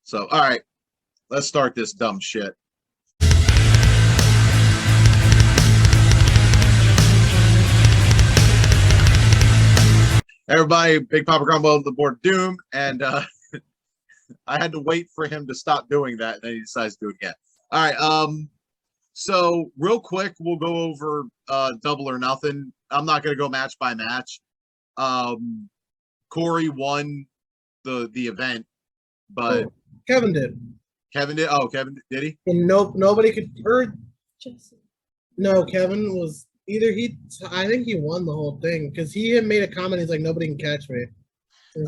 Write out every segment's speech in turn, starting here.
So, all right, let's start this dumb shit. Everybody, BigPapaGrump on the board Doom, and I had to wait for him to stop doing that, and then he decides to do it again. All right, so real quick, we'll go over double or nothing. I'm not going to go match by match. Corey won the event, but Kevin did. Kevin did. Oh, Kevin did he? And nobody could hurt. No, Kevin was either he. I think he won the whole thing because he had made a comment. He's like, nobody can catch me.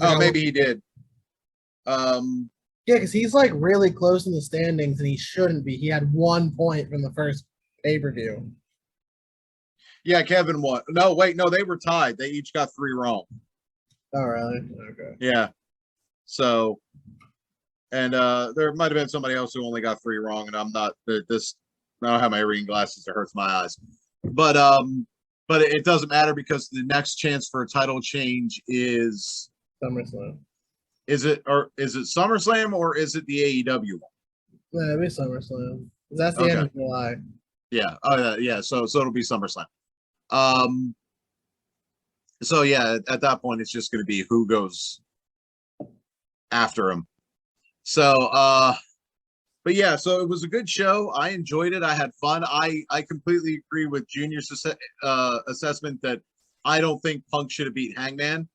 Oh, maybe he did. Yeah, because he's like really close in the standings, and he shouldn't be. He had 1 point from the first pay-per-view. Yeah, Kevin won. No, wait, no, they were tied. They each got 3 wrong. Oh, really? Okay. Yeah. So, and there might have been somebody else who only got 3 wrong, and I'm not this. I don't have my reading glasses; it hurts my eyes. But it doesn't matter because the next chance for a title change is SummerSlam. Is it SummerSlam or is it the AEW one? Yeah, it'll be SummerSlam. That's the end of July. Yeah. Oh yeah. So it'll be SummerSlam. So yeah, at that point it's just going to be who goes after him. So but yeah, so it was a good show. I enjoyed it. I had fun. I completely agree with Junior's assessment that I don't think Punk should have beat Hangman.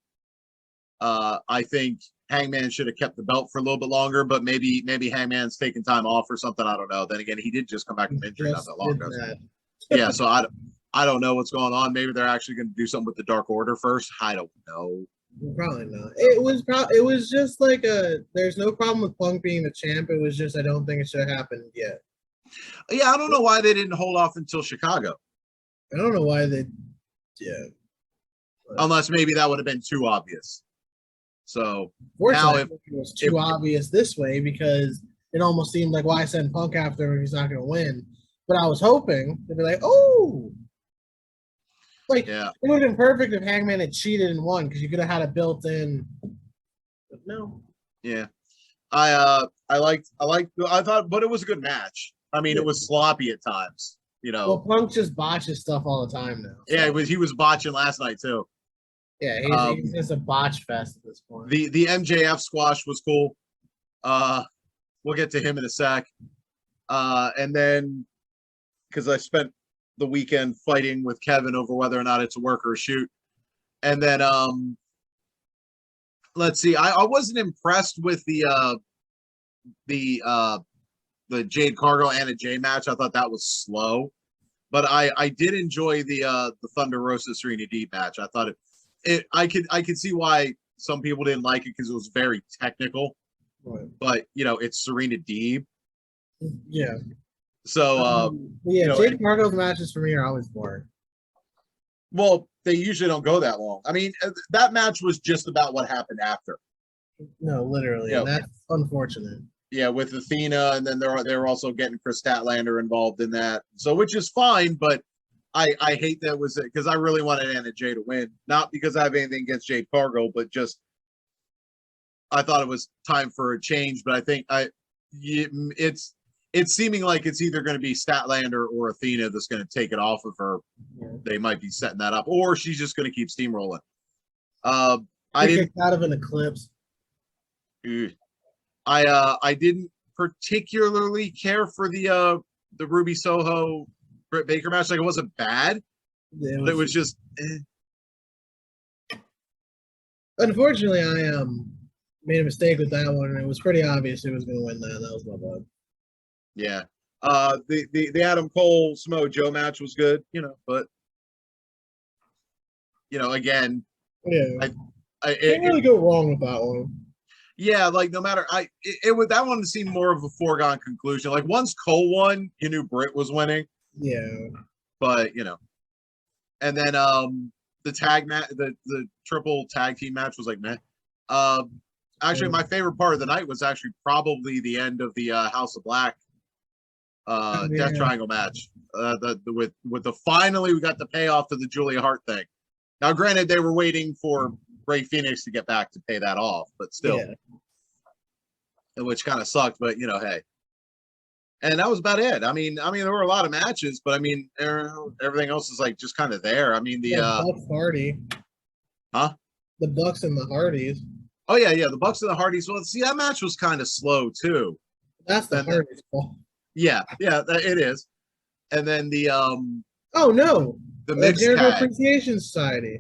I think Hangman should have kept the belt for a little bit longer, but maybe Hangman's taking time off or something. I don't know. Then again, he did just come back from injury not that long ago. Yeah, so I don't know what's going on. Maybe they're actually going to do something with the Dark Order first. I don't know. Probably not. It was just like there's no problem with Punk being the champ. It was just I don't think it should have happened yet. Yeah, I don't know why they didn't hold off until Chicago. I don't know why they. Yeah. Unless maybe that would have been too obvious. So now it was too obvious this way because it almost seemed like why send Punk after him if he's not going to win. But I was hoping they'd be like, oh, like it would have been perfect if Hangman had cheated and won because you could have had a built-in. But no. Yeah, I thought, but it was a good match. I mean, it was sloppy at times. You know, well, Punk just botches stuff all the time now. So. Yeah, he was botching last night too. Yeah, he's just a botch fest at this point. The MJF squash was cool. We'll get to him in a sec. And then because I spent the weekend fighting with Kevin over whether or not it's a work or a shoot. And then let's see. I wasn't impressed with the Jade Cargill Anna Jay match. I thought that was slow. But I did enjoy the Thunder Rosa Serena Deeb match. I thought I could see why some people didn't like it because it was very technical, right. But it's Serena Deeb. Yeah. So Jade Cargill's matches for me are always boring. Well, they usually don't go that long. I mean, that match was just about what happened after. No, literally, and that's unfortunate. Yeah, with Athena, and then they're also getting Chris Statlander involved in that. So, which is fine, but. I hate that was it because I really wanted Anna Jay to win, not because I have anything against Jade Cargill, but just I thought it was time for a change. But I think it's seeming like it's either going to be Statlander or Athena that's going to take it off of her. Yeah. They might be setting that up, or she's just going to keep steamrolling. I didn't out of an eclipse. I didn't particularly care for the Ruby Soho. Britt Baker match, like it wasn't bad, but it was just. Unfortunately, I made a mistake with that one, and it was pretty obvious who was going to win that. That was my bad. Yeah, the Adam Cole Samoa Joe match was good, but again, yeah, I can't really go wrong with that one. Yeah, like no matter it would that one seemed more of a foregone conclusion. Like once Cole won, you knew Britt was winning. Yeah, but and then the tag match, the triple tag team match was like meh. Actually, my favorite part of the night was actually probably the end of the House of Black Death Triangle match. With the finally we got the payoff to the Julia Hart thing. Now, granted, they were waiting for Ray Phoenix to get back to pay that off, but still. which kind of sucked, but hey. And that was about it. I mean, there were a lot of matches, but I mean, everything else is like just kind of there. I mean, the Bucks Hardy, huh? The Bucks and the Hardys. Oh yeah, the Bucks and the Hardys. Well, see, that match was kind of slow too. That's the Hardys' fault. Yeah, it is. And then the oh no, the mixed Jericho tag. Appreciation Society.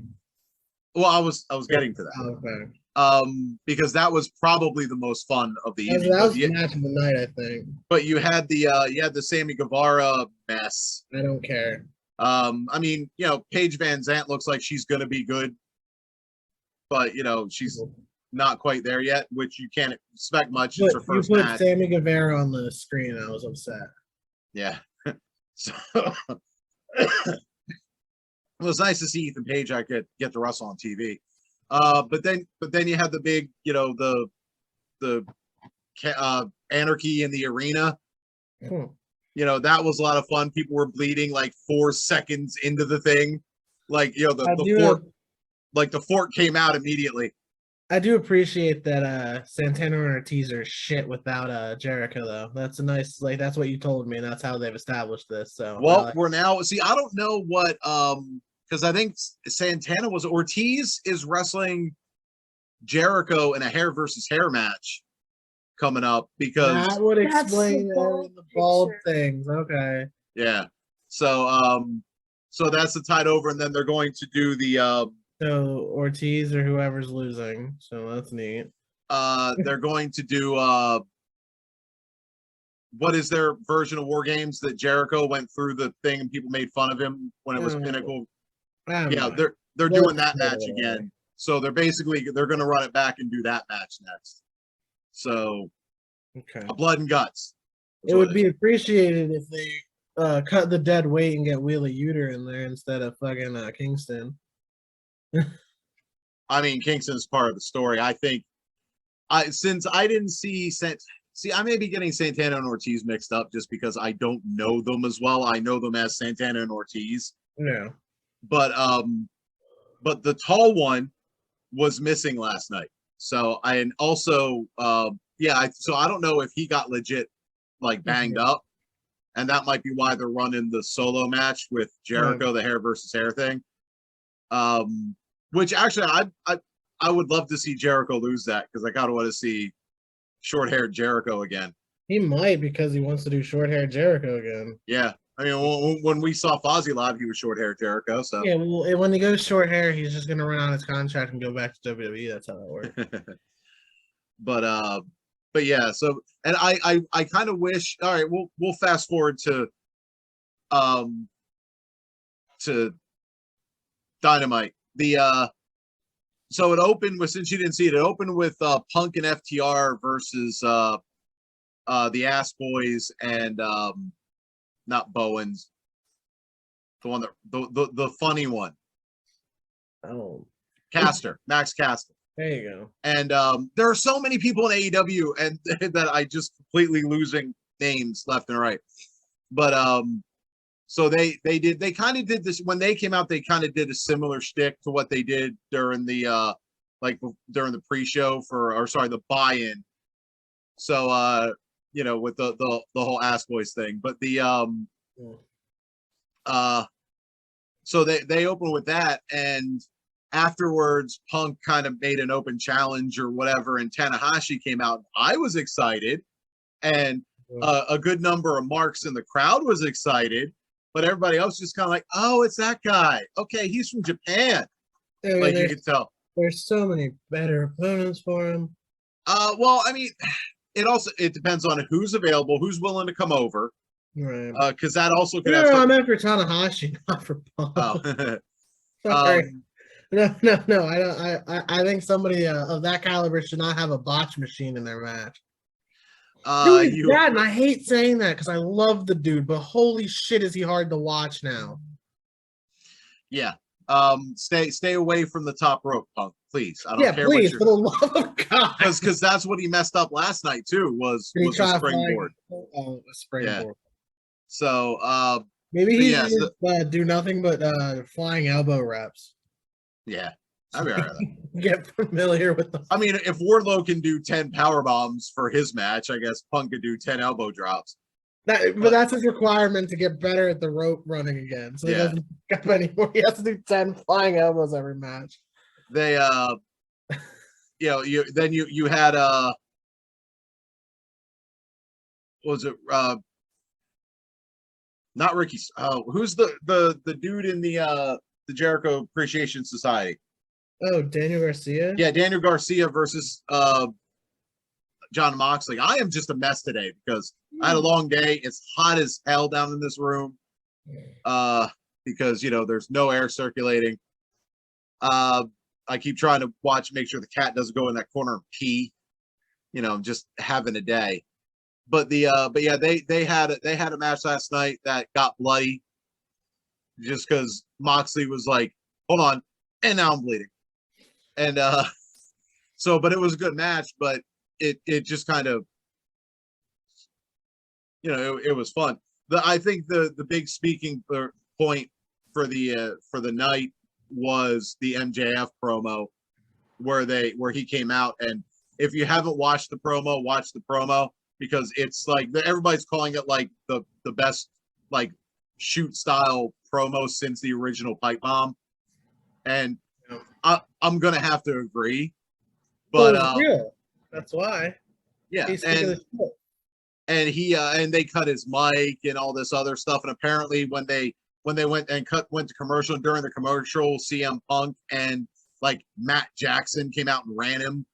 Well, I was getting to that. Oh, okay. Because that was probably the most fun of the evening. That was the match of the night, I think. But you had the Sammy Guevara mess. I don't care. I mean, Paige Van Zant looks like she's gonna be good, but she's not quite there yet, which you can't expect much. It's her first match. You put Sammy Guevara on the screen, I was upset. Yeah. So it was nice to see Ethan Page. I could get to wrestle on TV. But then you had the big, the anarchy in the arena. That was a lot of fun. People were bleeding like 4 seconds into the thing. Like, the fork came out immediately. I do appreciate that Santana and Ortiz are shit without Jericho, though. That's a nice, that's what you told me, and that's how they've established this. So we're now I don't know what because I think Santana was Ortiz is wrestling Jericho in a hair versus hair match coming up, because that would explain the bald things. Okay. Yeah. So so that's the tide over, and then they're going to do the so Ortiz or whoever's losing. So that's neat. They're going to do what is their version of War Games that Jericho went through the thing and people made fun of him when it was Pinnacle. Yeah, they're doing that match again. So they're going to run it back and do that match next. So, blood and guts. It would be appreciated if they cut the dead weight and get Wheeler Yuta in there instead of fucking Kingston. I mean, Kingston's part of the story. I think since I didn't see I may be getting Santana and Ortiz mixed up just because I don't know them as well. I know them as Santana and Ortiz. Yeah. But the tall one was missing last night. So so I don't know if he got legit like banged up, and that might be why they're running the solo match with Jericho, the hair versus hair thing. Which actually I would love to see Jericho lose that, because I kind of want to see short-haired Jericho again. He might, because he wants to do short-haired Jericho again. Yeah. I mean, when we saw Fozzy live, he was short-haired Jericho. So yeah, well, when he goes short hair, he's just gonna run out his contract and go back to WWE. That's how that works. but yeah. So, and I kind of wish. All right, we'll fast forward to Dynamite. So it opened with, since you didn't see it, it opened with Punk and FTR versus the Ass Boys and not Bowens, the one that the funny one. Oh, Caster, Max Caster. There you go. And there are so many people in AEW and that I just completely losing names left and right. But so they kind of did this when they came out. They kind of did a similar shtick to what they did during the during the pre-show the buy-in. So with the whole Ass Boys thing, but so they open with that, and afterwards Punk kind of made an open challenge or whatever, and Tanahashi came out. I was excited, and a good number of marks in the crowd was excited, but everybody else just kind of like, oh, it's that guy. Okay, he's from Japan. Yeah, like you could tell. There's so many better opponents for him. Well, I mean, it depends on who's available, who's willing to come over. Right. Because that also could have. I'm after Tanahashi, not for Punk. Oh. Sorry. No. I don't. I think somebody of that caliber should not have a botch machine in their match. And I hate saying that because I love the dude, but holy shit, is he hard to watch now? Yeah. Stay away from the top rope, Punk, please. I don't care please, for the love of God. Because that's what he messed up last night too. Was the springboard. A springboard. Yeah. So maybe he do nothing but flying elbow reps. Yeah. I'd be all right with that. Get familiar with the. I mean, if Wardlow can do 10 power bombs for his match, I guess Punk could do 10 elbow drops. But that's his requirement to get better at the rope running again. So he doesn't pick up anymore. He has to do 10 flying elbows every match. They you had what was it not Ricky, who's the dude in the Jericho Appreciation Society? Oh, Daniel Garcia? Yeah, Daniel Garcia versus John Moxley. I am just a mess today because I had a long day. It's hot as hell down in this room because there's no air circulating. I keep trying to make sure the cat doesn't go in that corner and pee. Just having a day. But they had a match last night that got bloody just because Moxley was like, hold on, and now I'm bleeding. And but it was a good match, but it just kind of it was fun. I think the big speaking point for the night was the MJF promo where he came out, and if you haven't watched the promo, watch the promo because it's like everybody's calling it like the best like shoot style promo since the original Pipe Bomb, and I'm gonna have to agree. But that's why. Yeah, and he and they cut his mic and all this other stuff, and apparently when they went to commercial, during the commercial, CM Punk and like Matt Jackson came out and ran him.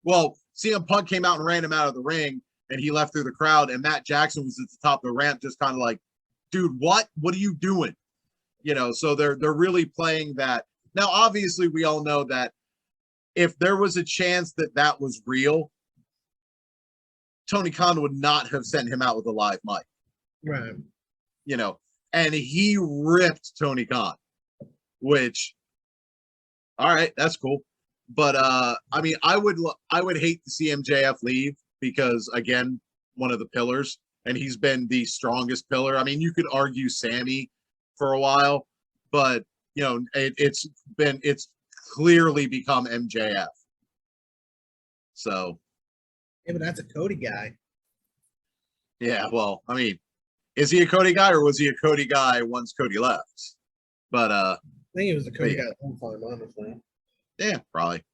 Well, CM Punk came out and ran him out of the ring, and he left through the crowd, and Matt Jackson was at the top of the ramp, just kind of like, dude, what are you doing? So they're really playing that. Now, obviously, we all know that if there was a chance that was real, Tony Khan would not have sent him out with a live mic. Right. And he ripped Tony Khan, which, all right, that's cool. But I mean, I would hate to see MJF leave because, again, one of the pillars, and he's been the strongest pillar. I mean, you could argue Sammy for a while, but it's clearly become MJF. So. Yeah, but that's a Cody guy. Yeah, well, I mean, is he a Cody guy or was he a Cody guy once Cody left? But I think he was a Cody guy the whole time, honestly. Yeah, probably.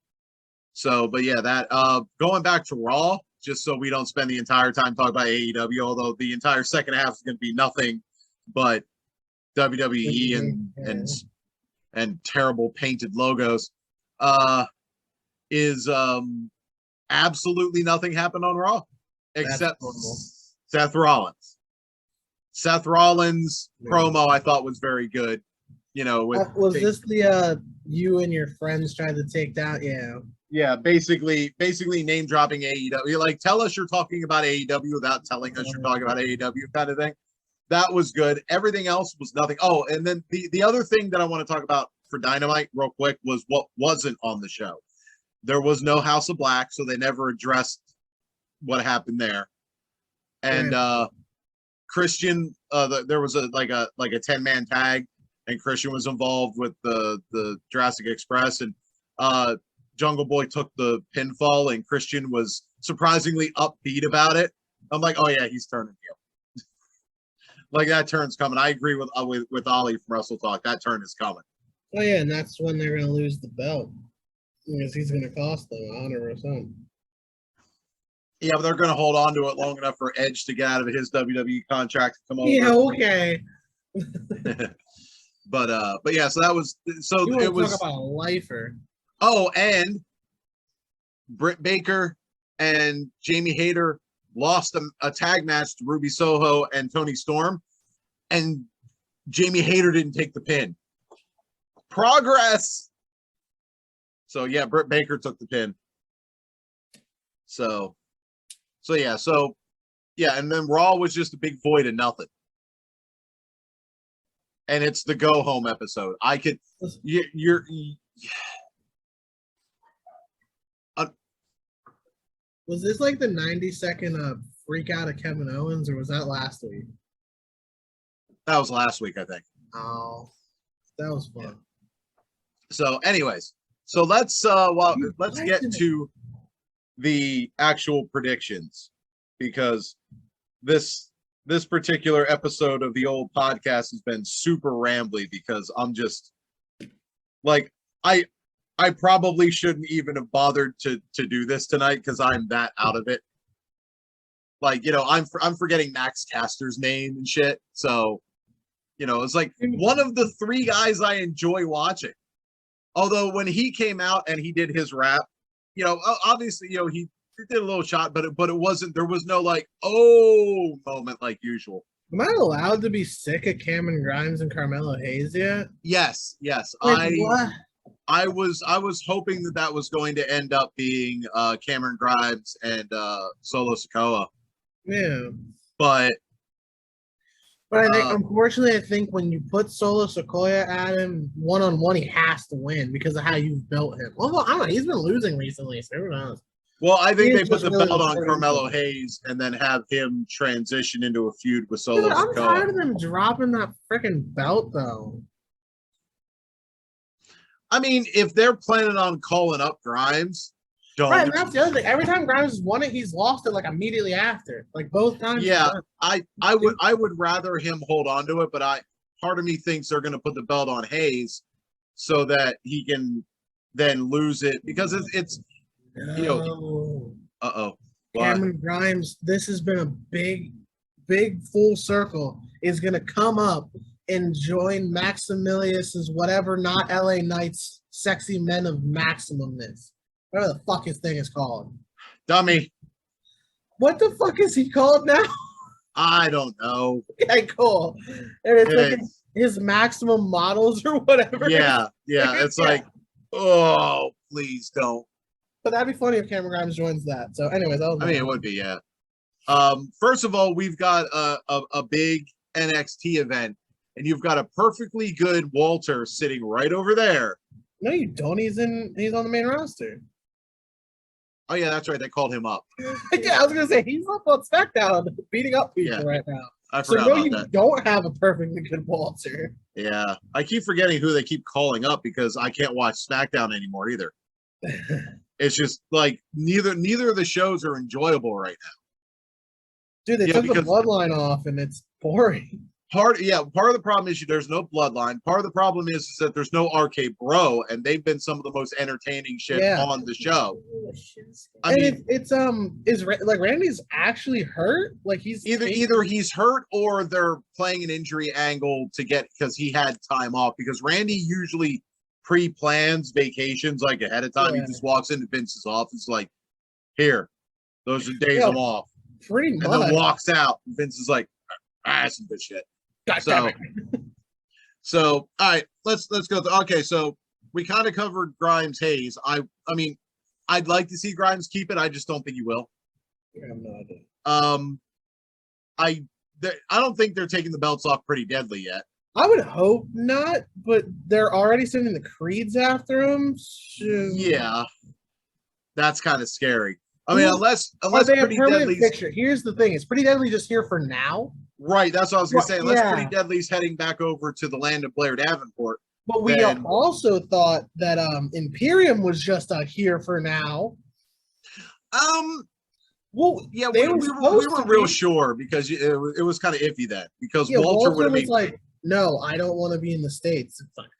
So, but yeah, that going back to Raw, just so we don't spend the entire time talking about AEW, although the entire second half is going to be nothing but WWE and terrible painted logos. Is absolutely nothing happened on Raw except Seth Rollins. Seth Rollins promo I thought was very good. Was this the you and your friends tried to take down? Yeah, basically name dropping AEW. Like, tell us you're talking about AEW without telling us you're talking about AEW kind of thing. That was good. Everything else was nothing. Oh, and then the other thing that I want to talk about for Dynamite real quick was what wasn't on the show. There was no House of Black, so they never addressed what happened there. And Christian, there was a 10-man tag, and Christian was involved with the Jurassic Express, and Jungle Boy took the pinfall, and Christian was surprisingly upbeat about it. I'm like, oh yeah, he's turning heel. Like, that turn's coming. I agree with Ollie from Wrestle Talk. That turn is coming. Oh yeah, and that's when they're gonna lose the belt. Because he's going to cost them 100%. Yeah, but they're going to hold on to it long enough for Edge to get out of his WWE contract and come over. Yeah, okay. But yeah, so that was it was talk about a lifer. Oh, and Britt Baker and Jamie Hayter lost a tag match to Ruby Soho and Toni Storm, and Jamie Hayter didn't take the pin. Progress. So yeah, Britt Baker took the pin. So yeah, and then Raw was just a big void of nothing. And it's the go home episode. Was this like the 90-second freak out of Kevin Owens, or was that last week? That was last week, I think. Oh, that was fun. Yeah. So, anyways. So let's get to the actual predictions, because this particular episode of the old podcast has been super rambly, because I'm just like I probably shouldn't even have bothered to do this tonight, because I'm that out of it. Like, I'm forgetting Max Caster's name and shit. So, it's like one of the three guys I enjoy watching. Although when he came out and he did his rap, obviously, he did a little shot, but it wasn't, there was no like, oh moment like usual. Am I allowed to be sick of Cameron Grimes and Carmelo Hayes yet? Yes. Like, what? I was hoping that was going to end up being Cameron Grimes and Solo Sikoa. Yeah. But I think, unfortunately, I think when you put Solo Sikoa at him one-on-one, he has to win because of how you've built him. Well, I don't know. He's been losing recently, so who knows? Well, I think they put the belt on Carmelo Hayes and then have him transition into a feud with Solo Sikoa. I'm tired of them dropping that freaking belt, though. I mean, if they're planning on calling up Grimes, don't. Right, and that's the other thing. Every time Grimes has won it, he's lost it like immediately after. Like both times. Yeah, I would rather him hold on to it, but part of me thinks they're going to put the belt on Hayes so that he can then lose it, because it's Cameron Grimes, this has been a big full circle, is going to come up and join Maximilius's whatever, not LA Knights, sexy men of Maximumness. Whatever the fuck his thing is called. Dummy. What the fuck is he called now? I don't know. Okay, cool. And it's like his maximum models or whatever. Yeah. It's like, oh, please don't. But that'd be funny if Cameron Grimes joins that. So, anyways, it would be, yeah. First of all, we've got a big NXT event, and you've got a perfectly good Walter sitting right over there. No, you don't. He's on the main roster. Oh yeah, that's right. They called him up. Yeah, I was gonna say he's up on SmackDown beating up people right now. I forgot about that. Don't have a perfectly good Walter. Yeah, I keep forgetting who they keep calling up because I can't watch SmackDown anymore either. It's just like neither of the shows are enjoyable right now. Dude, they took the bloodline off, and it's boring. Part of the problem is there's no bloodline. Part of the problem is that there's no RK Bro, and they've been some of the most entertaining shit on the show. I mean, is like Randy's actually hurt? Like he's either he's hurt or they're playing an injury angle to get, because he had time off, because Randy usually pre-plans vacations like ahead of time. He just walks into Vince's office like, here, those are days I'm off. Pretty much. And then walks out. And Vince is like, some good shit. So all right, let's go. Okay, so we kind of covered Grimes Hayes. I mean, I'd like to see Grimes keep it. I just don't think he will. I have no idea. I don't think they're taking the belts off Pretty Deadly yet. I would hope not, but they're already sending the Creeds after him. Yeah, that's kind of scary. I mean, unless they have Pretty Deadly's picture. Here's the thing: is Pretty Deadly just here for now? Right, that's what I was gonna say. Unless Pretty Deadly's heading back over to the land of Blair Davenport. But we also thought that Imperium was just here for now. Well, yeah, we weren't real sure because it was kind of iffy then, because Walter would have been like, no, I don't want to be in the States. It's like,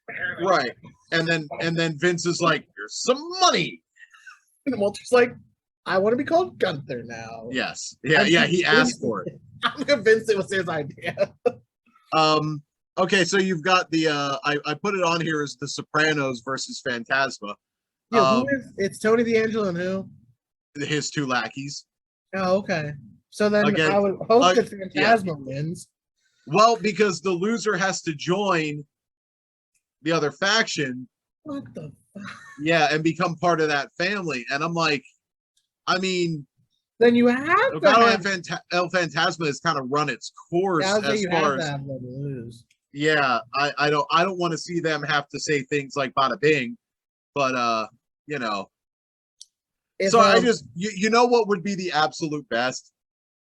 right, and then Vince is like, here's some money, and Walter's like, I want to be called Gunther now. Yes, yeah, he asked for it. I'm convinced it was his idea. Okay, so you've got the I put it on here as the Sopranos versus Phantasma. Yeah, it's Tony D'Angelo and who? His two lackeys. Oh, okay. So then I would hope that Phantasma wins. Well, because the loser has to join the other faction. What the fuck? Yeah, and become part of that family. And I'm like, I mean, then you have El Phantasma has kind of run its course as far as lose. Yeah, I don't want to see them have to say things like bada bing, but you know. So I just you know what would be the absolute best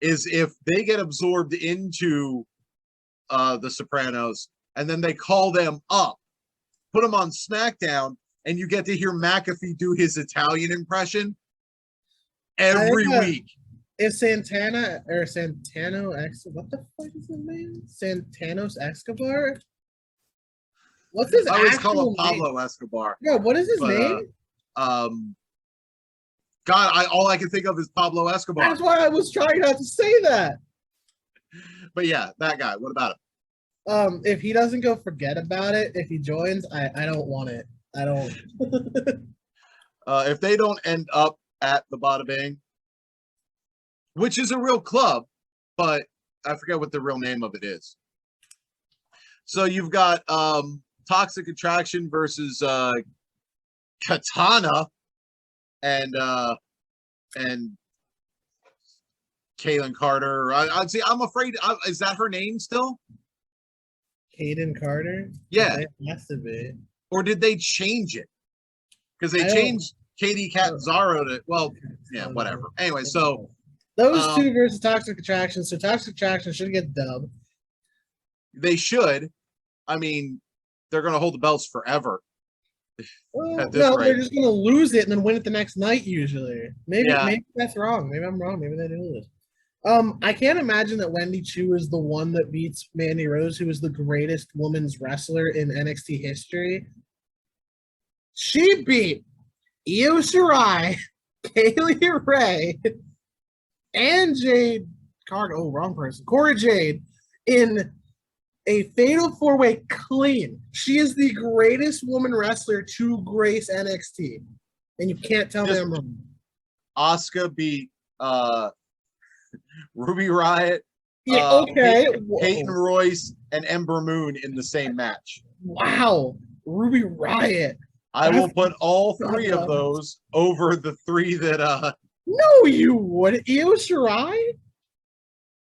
is if they get absorbed into the Sopranos and then they call them up, put them on SmackDown, and you get to hear McAfee do his Italian impression every week. If Santana or Santano what the fuck is his name? Santanos Escobar? What's his I always actual call him name? Pablo Escobar. Yeah, what is his name? God, all I can think of is Pablo Escobar. That's why I was trying not to say that. But yeah, that guy. What about him? If he doesn't go, forget about it. If he joins, I don't want it. I don't. If they don't end up at the Bada Bang, which is a real club, but I forget what the real name of it is. So you've got Toxic Attraction versus Katana and Kaylin Carter. I'd say I'm afraid. Is that her name still? Kaden Carter? Yeah. It has to be. Or did they change it? Because they changed Katie Catanzaro to, well, yeah, whatever. Anyway, so. Those two versus Toxic Attraction. So Toxic Attraction should get dubbed. They should. I mean, they're going to hold the belts forever. Well, no, they're just going to lose it and then win it the next night usually. Maybe that's wrong. Maybe I'm wrong. Maybe they do lose. I can't imagine that Wendy Chu is the one that beats Mandy Rose, who is the greatest women's wrestler in NXT history. She beat Io Shirai, Kaylee Ray, and Jade Carter. Oh, wrong person. Cora Jade in a fatal four-way clean. She is the greatest woman wrestler to grace NXT. And you can't tell me I'm wrong. Asuka beat Ruby Riott, Peyton Royce, and Ember Moon in the same match. Wow. Ruby Riott. I will put all three of those over the three that No, you wouldn't. Io Shirai?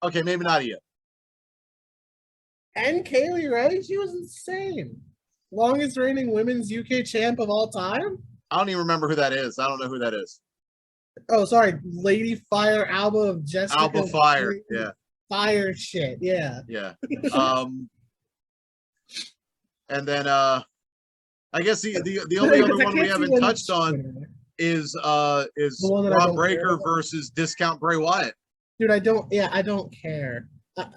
Okay, maybe not Io. And Kaylee Ray? She was insane. Longest reigning women's UK champ of all time? I don't even remember who that is. I don't know who that is. Oh, sorry. Lady Fire, Alba of Jessica. Alba Fire, yeah. Fire shit, yeah. Yeah. And then I guess the only other one we haven't touched on is Bron Breakker versus Discount Bray Wyatt. Dude, I don't care.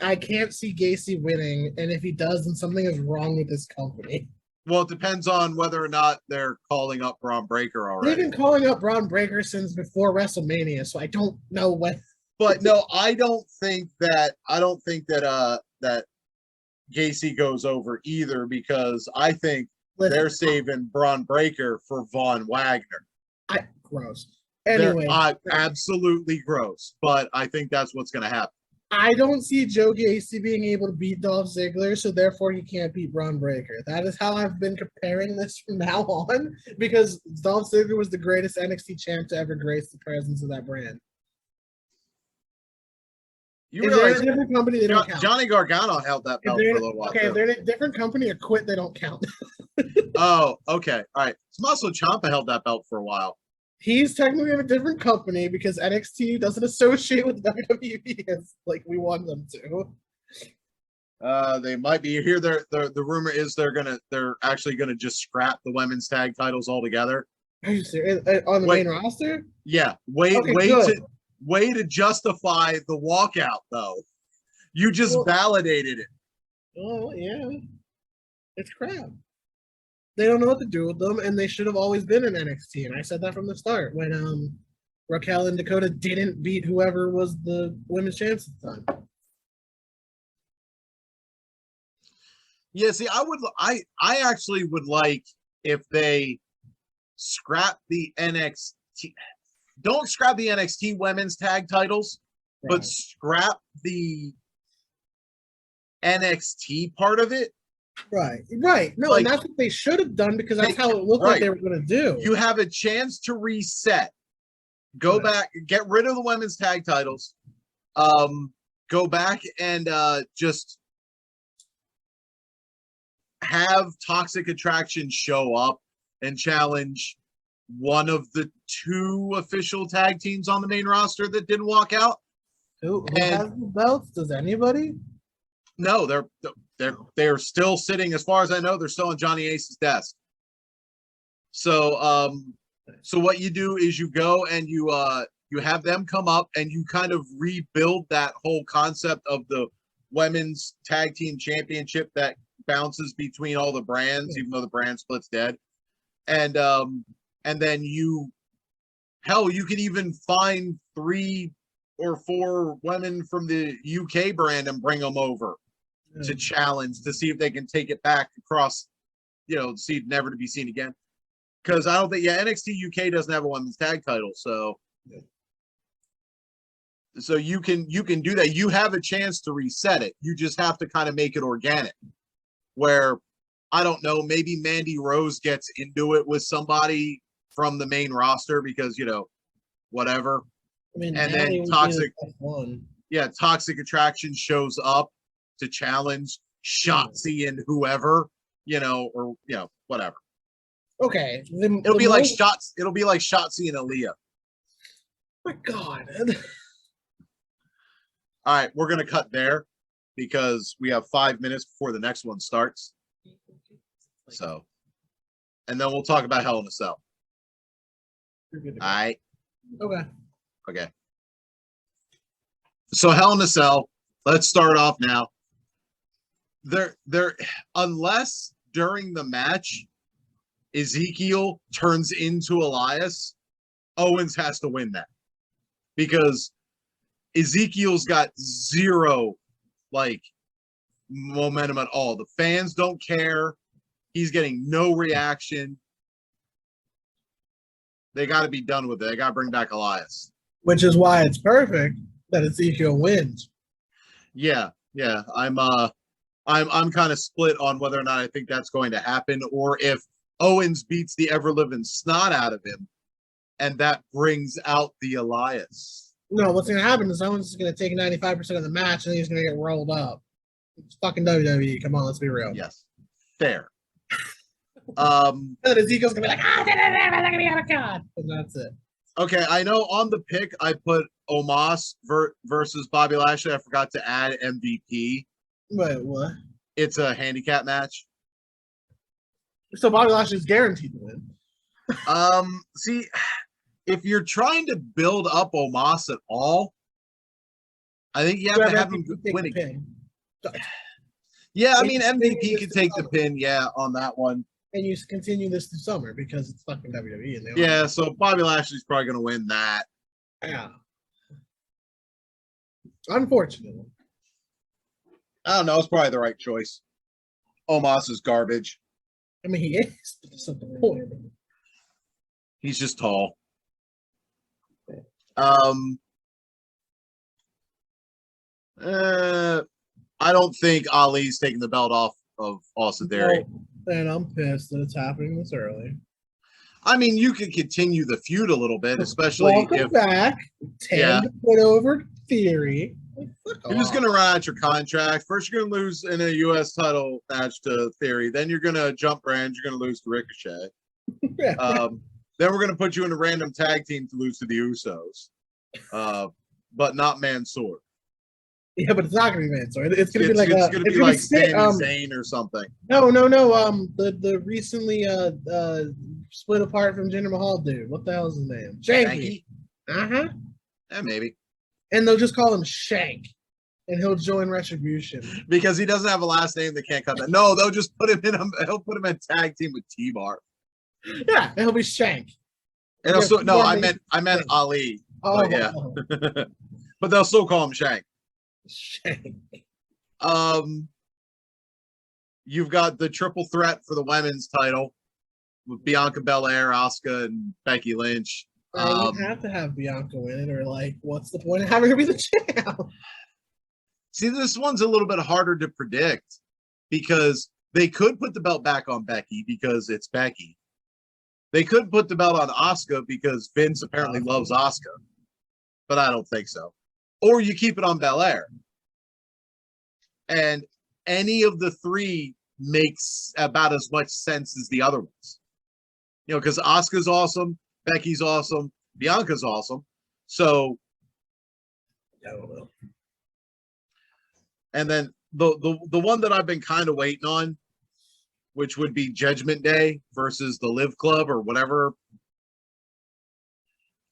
I can't see Gacy winning, and if he does, then something is wrong with this company. Well, it depends on whether or not they're calling up Bron Breakker already. They've been calling up Bron Breakker since before WrestleMania, so I don't know what. But no, I don't think that that Gacy goes over either, because I think they're saving Bron Breakker for Von Wagner. Gross. Anyway, absolutely gross. But I think that's what's going to happen. I don't see Joe Gacy being able to beat Dolph Ziggler, so therefore he can't beat Bron Breakker. That is how I've been comparing this from now on, because Dolph Ziggler was the greatest NXT champ to ever grace the presence of that brand. You realize a different company, they don't count. Johnny Gargano held that belt for a little while. Okay, if they're in a different company or quit, they don't count. Oh, okay. All right. Tommaso Ciampa held that belt for a while. He's technically in a different company because NXT doesn't associate with WWE as like we want them to. They might be here. The rumor is they're actually gonna just scrap the women's tag titles altogether. Are you serious? On the main roster? Yeah. Way to justify the walkout though. You just validated it. Oh yeah. It's crap. They don't know what to do with them, and they should have always been in NXT. And I said that from the start when Raquel and Dakota didn't beat whoever was the women's champs at the time. Yeah, see, I actually would like if they scrap the NXT. Don't scrap the NXT women's tag titles, right, but scrap the NXT part of it. Right. No, and that's what they should have done, because that's how it looked like they were going to do. You have a chance to reset. Go back, get rid of the women's tag titles. Go back and just have Toxic Attraction show up and challenge one of the two official tag teams on the main roster that didn't walk out. Who has the belts? Does anybody? No, they're still sitting. As far as I know, they're still on Johnny Ace's desk. So what you do is you go and you have them come up and you kind of rebuild that whole concept of the women's tag team championship that bounces between all the brands, even though the brand split's dead. And then you can even find 3 or 4 women from the UK brand and bring them over to challenge to see if they can take it back across, see never to be seen again. Because I don't think, NXT UK doesn't have a women's tag title, so you can do that. You have a chance to reset it. You just have to kind of make it organic. Where I don't know, maybe Mandy Rose gets into it with somebody from the main roster because whatever. I mean, and then Toxic Attraction shows up to challenge Shotzi and whoever, or whatever. Okay, it'll be like Shotzi and Aaliyah. My God. All right, we're gonna cut there because we have 5 minutes before the next one starts. So, and then we'll talk about Hell in a Cell. All right. Okay. So Hell in a Cell. Let's start off now. Unless during the match Ezekiel turns into Elias, Owens has to win that because Ezekiel's got zero momentum at all. The fans don't care. He's getting no reaction. They got to be done with it. They got to bring back Elias. Which is why it's perfect that Ezekiel wins. Yeah. I'm kind of split on whether or not I think that's going to happen, or if Owens beats the ever-living snot out of him, and that brings out the Elias. No, what's going to happen is Owens is going to take 95% of the match, and he's going to get rolled up. It's fucking WWE. Come on, let's be real. Yes, fair. And then Ezekiel's going to be like, I'm going to be out of God. And that's it. Okay, I know on the pick I put Omos versus Bobby Lashley. I forgot to add MVP. Wait, what? It's a handicap match. So Bobby Lashley's guaranteed to win. See, if you're trying to build up Omos at all, I think you have to have him winning. Yeah, I mean MVP could take the pin, on that one. And you continue this through summer because it's fucking WWE. And so Bobby Lashley's probably going to win that. Yeah. Unfortunately. I don't know. It's probably the right choice. Omos is garbage. I mean, he is. That's not the point. He's just tall. I don't think Ali's taking the belt off of Austin Theory. And I'm pissed that it's happening this early. I mean, you could continue the feud a little bit, especially Welcome back. To put over Theory. You're just going to run out your contract. First, you're going to lose in a U.S. title match to Theory. Then you're going to jump brand. You're going to lose to Ricochet. Then we're going to put you in a random tag team to lose to the Usos. But not Mansoor. Yeah, but it's not going to be Mansoor. It's going to be like Sami Zayn or something. No. The recently split apart from Jinder Mahal dude. What the hell is his name? Shanky. Uh-huh. Yeah, maybe. And they'll just call him Shank. And he'll join Retribution. Because he doesn't have a last name that can't cut that. No, they'll just put him in he'll put him in tag team with T-Bar. Yeah, and he'll be Shank. And also, no, I meant Ali. Oh, but yeah. But they'll still call him Shank. Shank. You've got the triple threat for the women's title with Bianca Belair, Asuka, and Becky Lynch. You have to have Bianca win it, or what's the point of having her be the champ? See, this one's a little bit harder to predict because they could put the belt back on Becky because it's Becky. They could put the belt on Asuka because Vince apparently loves Asuka, but I don't think so. Or you keep it on Belair. And any of the three makes about as much sense as the other ones. Because Asuka's awesome, Becky's awesome, Bianca's awesome. So I don't know. And then the one that I've been kind of waiting on which would be Judgment Day versus the Live Club or whatever.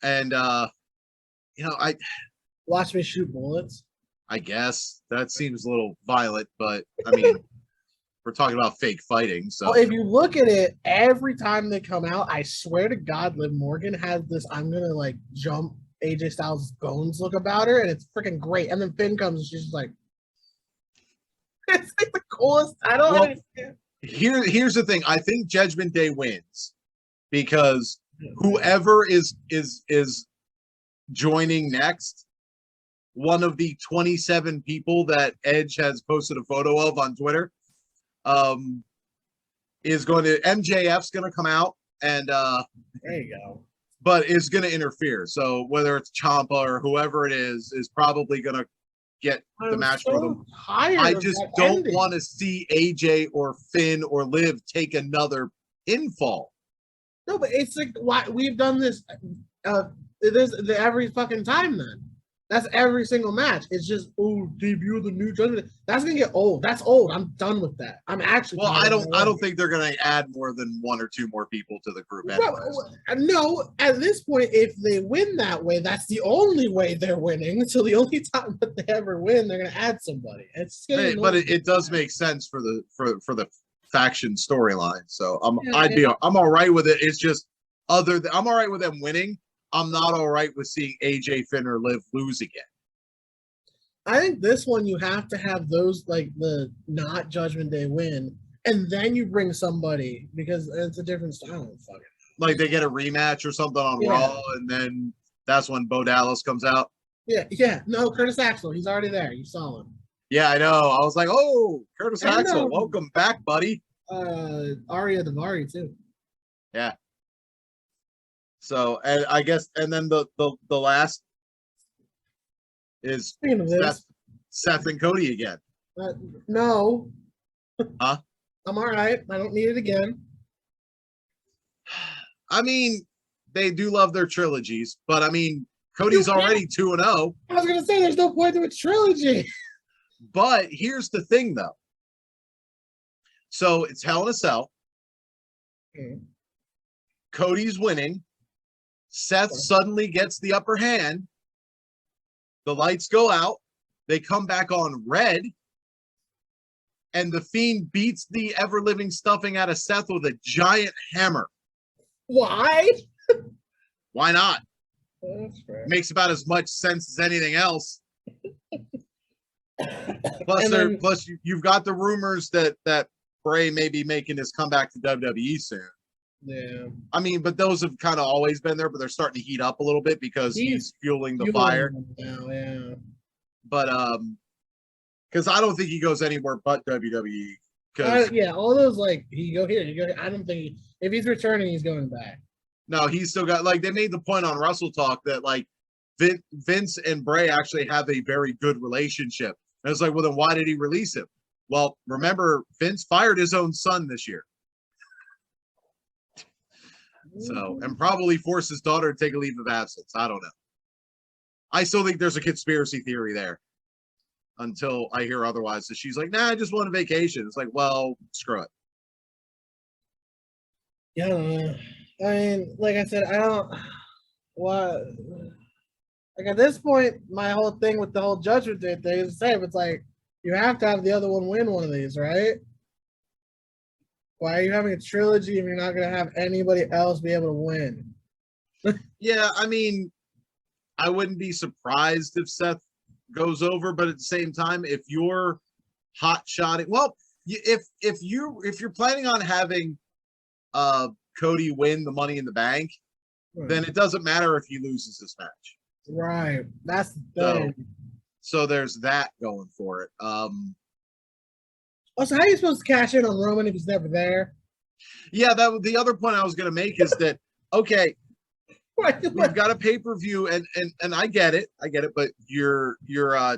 And I watch me shoot bullets. I guess that seems a little violent, but I mean, we're talking about fake fighting. So well, if you look at it, every time they come out, I swear to God, Liv Morgan has this "I'm gonna like jump AJ Styles' bones" look about her, and it's freaking great. And then Finn comes, and she's just like, it's like the coolest. I don't understand. Here's the thing. I think Judgment Day wins because whoever is joining next, one of the 27 people that Edge has posted a photo of on Twitter, is going to MJF's going to come out and there you go. But is going to interfere. So whether it's Ciampa or whoever it is probably going to get the match for them. I just don't want to see AJ or Finn or Liv take another pinfall. No, but it's like why we've done this. There's every fucking time. Then that's every single match. It's just debut the new Judgment. That's gonna get old. That's old. I'm done with that. I'm actually. Well, I don't think they're gonna add more than one or two more people to the group. No, at this point, if they win that way, that's the only way they're winning. So the only time that they ever win, they're gonna add somebody. But it does make sense for the faction storyline. So I'm all right with it. It's just I'm all right with them winning. I'm not all right with seeing AJ, Finn, or Liv lose again. I think this one you have to have those like the not Judgment Day win, and then you bring somebody because it's a different style. Like they get a rematch or something on Raw, and then that's when Bo Dallas comes out. Yeah. No, Curtis Axel, he's already there. You saw him. Yeah, I know. I was like, oh, Curtis Axel, welcome back, buddy. Arya Davari too. Yeah. So, and I guess, and then the last is Seth and Cody again. No. Huh? I'm all right. I don't need it again. I mean, they do love their trilogies, but I mean, Cody's already 2-0. I was gonna say there's no point to a trilogy. But here's the thing, though. So it's Hell in a Cell. Cody's winning. Seth suddenly gets the upper hand. The lights go out. They come back on red. And the Fiend beats the ever-living stuffing out of Seth with a giant hammer. Why? Why not? That's fair. Makes about as much sense as anything else. Plus, you've got the rumors that Bray may be making his comeback to WWE soon. Yeah. I mean, but those have kind of always been there, but they're starting to heat up a little bit because he's fueling the fire. Now, yeah. But because I don't think he goes anywhere but WWE. All those like he go here, you go. I don't think if he's returning, he's going back. No, he's still got like they made the point on Wrestle Talk that like Vince and Bray actually have a very good relationship. And it's like, well, then why did he release him? Well, remember, Vince fired his own son this year. So, and probably forced his daughter to take a leave of absence. I don't know. I still think there's a conspiracy theory there until I hear otherwise. So she's like, nah, I just want a vacation. It's like, well, screw it. Yeah. I mean, like I said, I don't. What? Like at this point, my whole thing with the whole Judgment Day thing is the same. It's like you have to have the other one win one of these, right? Why are you having a trilogy if you're not going to have anybody else be able to win? Yeah, I mean, I wouldn't be surprised if Seth goes over, but at the same time, if you're hot shotting, well, if you're planning on having Cody win the Money in the Bank, then it doesn't matter if he loses this match. Right. That's the thing. So there's that going for it. Also, how are you supposed to cash in on Roman if he's never there? Yeah, the other point I was going to make is that okay, we've got a pay-per-view, and I get it, but your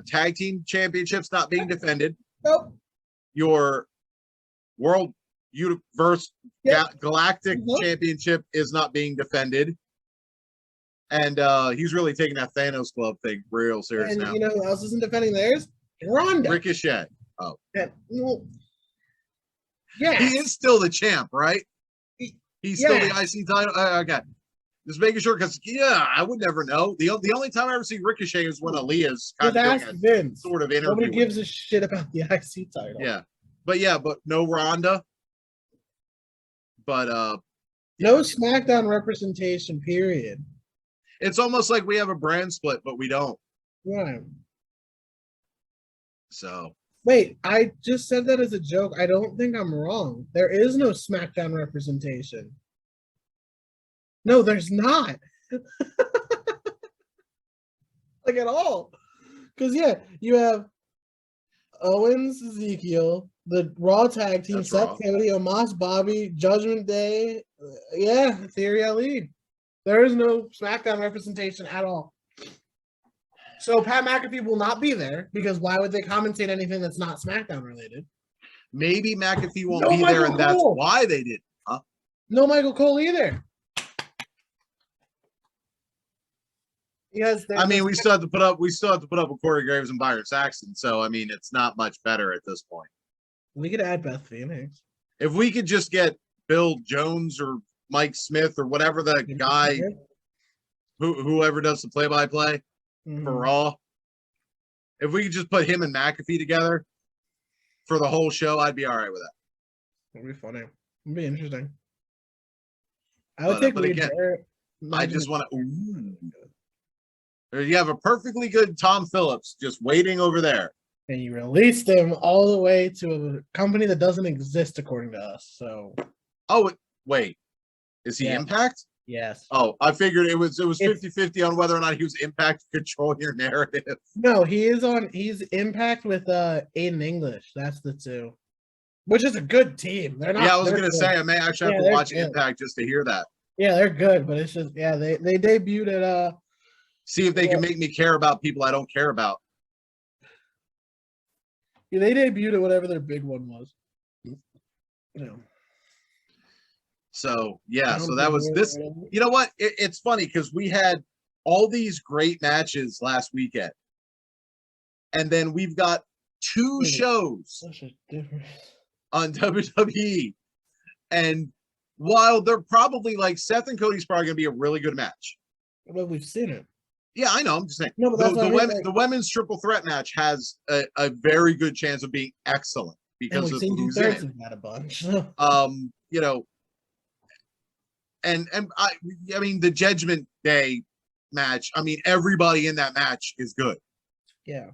tag team championship's not being defended. Nope. Your World Universe Galactic Championship is not being defended. And he's really taking that Thanos Club thing real serious now. And you know who else isn't defending theirs? Ronda. Ricochet. Oh. Yeah, well, Yeah, He is still the champ, right? He's still the yes. IC title. Okay. Just making sure, because I would never know. The only time I ever see Ricochet is when Aaliyah's kind Just of ask doing a Vince. sort of interview. Nobody with gives him. a shit about the IC title. Yeah, but no Ronda. But no SmackDown representation. Period. It's almost like we have a brand split, but we don't. Right. So wait, I just said that as a joke. I don't think I'm wrong. There is no SmackDown representation. No, there's not. like at all. Because yeah, you have Owens, Ezekiel, the Raw Tag Team, Seth Cody, Omos, Bobby, Judgment Day, Theory Ali. There is no SmackDown representation at all. So Pat McAfee will not be there because why would they commentate anything that's not SmackDown related? Maybe McAfee won't be there, and that's why they didn't. Huh? No Michael Cole either. Because I mean, we still have to put up with Corey Graves and Byron Saxton. So I mean, it's not much better at this point. We could add Beth Phoenix. If we could just get Bill Jones or Mike Smith or whatever the guy, whoever does the play-by-play for Raw, if we could just put him and McAfee together for the whole show, I'd be all right with that. It'd be funny. It'd be interesting. I would take Wade Barrett. I just want to. You have a perfectly good Tom Phillips just waiting over there. And you released him all the way to a company that doesn't exist according to us. So. Oh, wait. Is he Impact? Yes. Oh, I figured it was 50-50 on whether or not he was Impact to control your narrative. No, he's Impact with Aiden English. That's the two. Which is a good team. They're not. Yeah, I was gonna say I may actually have to watch Impact just to hear that. Yeah, they're good, but it's just they debuted at see if they can make me care about people I don't care about. Yeah, they debuted at whatever their big one was. So so that was this. You know what? It's funny because we had all these great matches last weekend, and then we've got two shows on WWE, and while they're probably like Seth and Cody's probably going to be a really good match. Well, we've seen it. Yeah, I know. I'm just saying. No, but the women's triple threat match has a very good chance of being excellent because of who's in it. Had a bunch. And I mean the Judgment Day match. I mean everybody in that match is good. Yeah,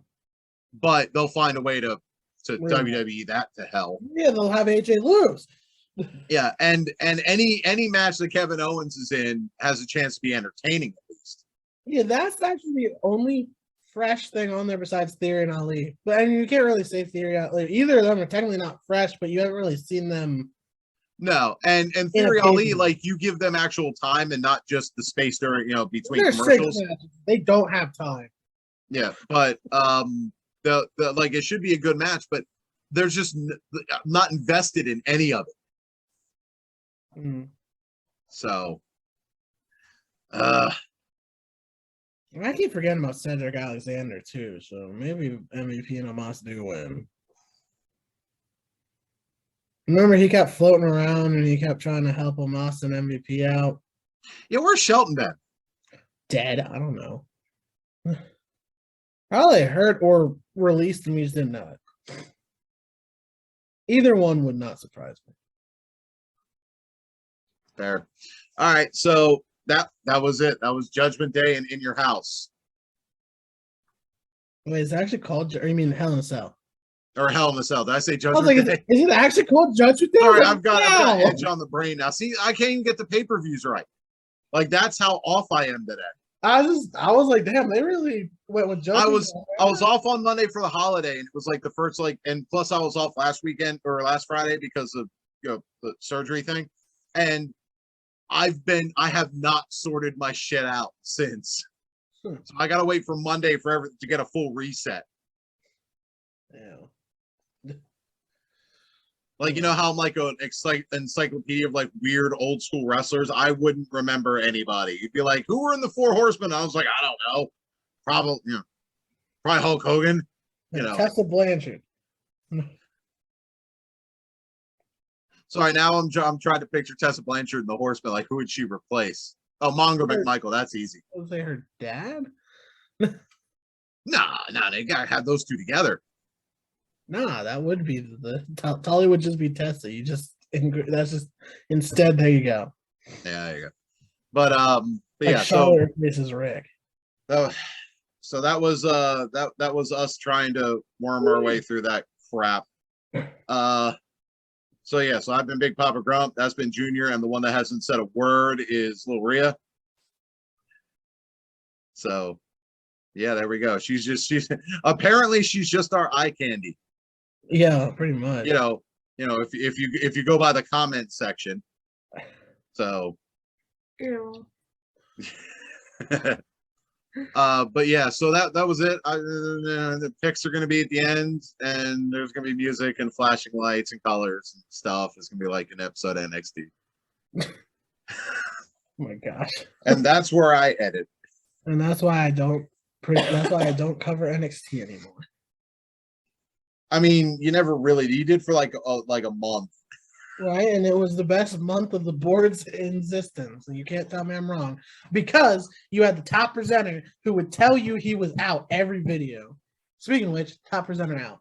but they'll find a way to WWE that to hell. Yeah, they'll have AJ lose. Yeah, and any match that Kevin Owens is in has a chance to be entertaining at least. Yeah, that's actually the only fresh thing on there besides Theory and Ali. But I mean, you can't really say Theory Ali. Either of them are technically not fresh, but you haven't really seen them. No, and Theory Ali, like you give them actual time and not just the space during between commercials. They don't have time. Yeah, but the like it should be a good match, but there's just not invested in any of it. So, I keep forgetting about Cedric Alexander too. So maybe MVP and Omos do win. Remember, he kept floating around and he kept trying to help Omos and MVP out. Yeah, where's Shelton been? Dead. I don't know. Probably hurt or released and we just didn't know it. Either one would not surprise me. Fair. All right, so that was it. That was Judgment Day and In Your House. Wait, is it actually called? Or you mean Hell in a Cell? Or Hell in a Cell. Did I say Judgment Day? Is it actually called Judgment Day? Sorry, I've got an edge on the brain now. See, I can't even get the pay-per-views right. Like that's how off I am today. I was like, damn, they really went with Judgment Day. I was off on Monday for the holiday, and it was like the first and plus I was off last weekend or last Friday because of the surgery thing, and I have not sorted my shit out since. So I gotta wait for Monday for everything to get a full reset. Yeah. Like how I'm like an encyclopedia of like weird old school wrestlers. I wouldn't remember anybody. You'd be like, who were in the Four Horsemen? I was like, I don't know. Probably Hulk Hogan. Tessa Blanchard. Sorry, now I'm trying to picture Tessa Blanchard and the Horseman. Like, who would she replace? Oh, Mongo McMichael. That's easy. I would say her dad. Nah, they gotta have those two together. Nah, that would be Tully would just be Tessa. That's just instead. There you go. Yeah, there you go. But like yeah, Charlotte replaces Rick. So that was that was us trying to worm our way through that crap. So yeah, so I've been Big Papa Grump. That's been Junior, and the one that hasn't said a word is Little Rhea. So yeah, there we go. She's apparently she's just our eye candy. Yeah, pretty much. You know, if you go by the comment section. So yeah. But yeah, so that was it. The picks are going to be at the end, and there's going to be music and flashing lights and colors and stuff. It's going to be like an episode of NXT. Oh my gosh! And that's where I edit. And that's why I don't. That's why I don't cover NXT anymore. I mean, you never really. You did for like a month. Right, and it was the best month of the board's existence. And you can't tell me I'm wrong because you had the top presenter who would tell you he was out every video. Speaking of which, top presenter out.